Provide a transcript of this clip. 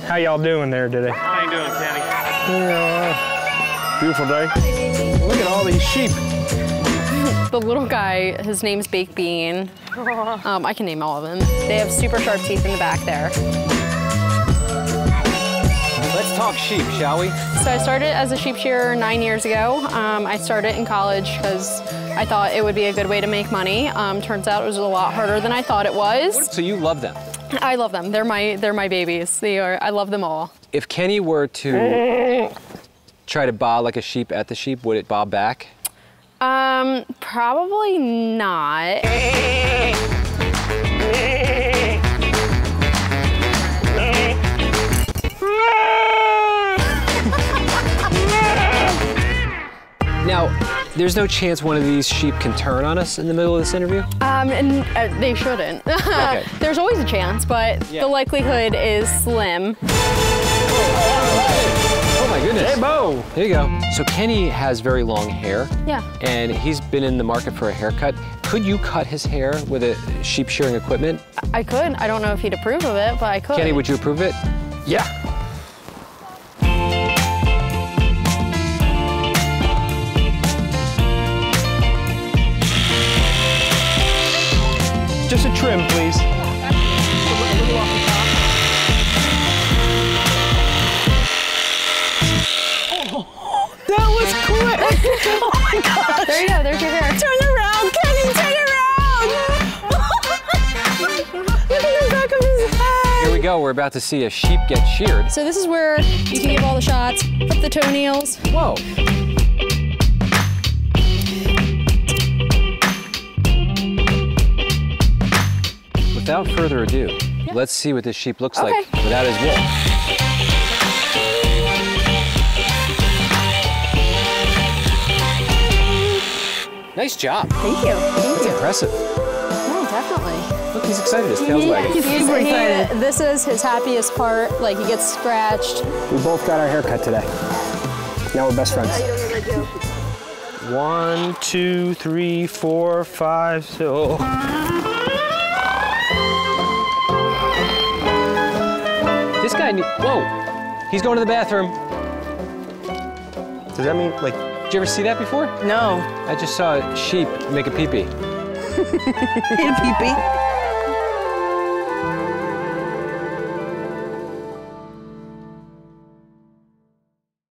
How y'all doing there today? How you doing, Kenny? Beautiful day. Look at all these sheep. The little guy, his name's Baked Bean. I can name all of them. They have super sharp teeth in the back there. Let's talk sheep, shall we? So I started as a sheep shearer 9 years ago. I started in college because I thought it would be a good way to make money. Turns out it was a lot harder than I thought it was. So you love them? I love them. They're my babies. I love them all. If Kenny were to try to baa like a sheep at the sheep, would it baa back? Probably not. Now, there's no chance one of these sheep can turn on us in the middle of this interview? They shouldn't. Okay. There's always a chance, but the likelihood is slim. Oh my goodness. Hey, Bo. There you go. So Kenny has very long hair. Yeah. And he's been in the market for a haircut. Could you cut his hair with a sheep shearing equipment? I could. I don't know if he'd approve of it, but I could. Kenny, would you approve it? Yeah. Just a trim, please. That was quick! Oh my gosh! There you go, there's your hair. Turn around, Kenny, turn around! Look at the back of his head! Here we go, we're about to see a sheep get sheared. So this is where you can give all the shots, flip the toenails. Whoa. Without further ado, let's see what this sheep looks like without his wool. Nice job. Thank you. That's impressive. Yeah, definitely. Look, he's excited. His tail's wagging. He's super excited. This is his happiest part. Like, he gets scratched. We both got our hair cut today. Now we're best friends. 1, 2, 3, 4, 5, so. This guy, whoa, he's going to the bathroom. Does that mean, like, Did you ever see that before? No. I just saw a sheep make a pee-pee. Pee-pee.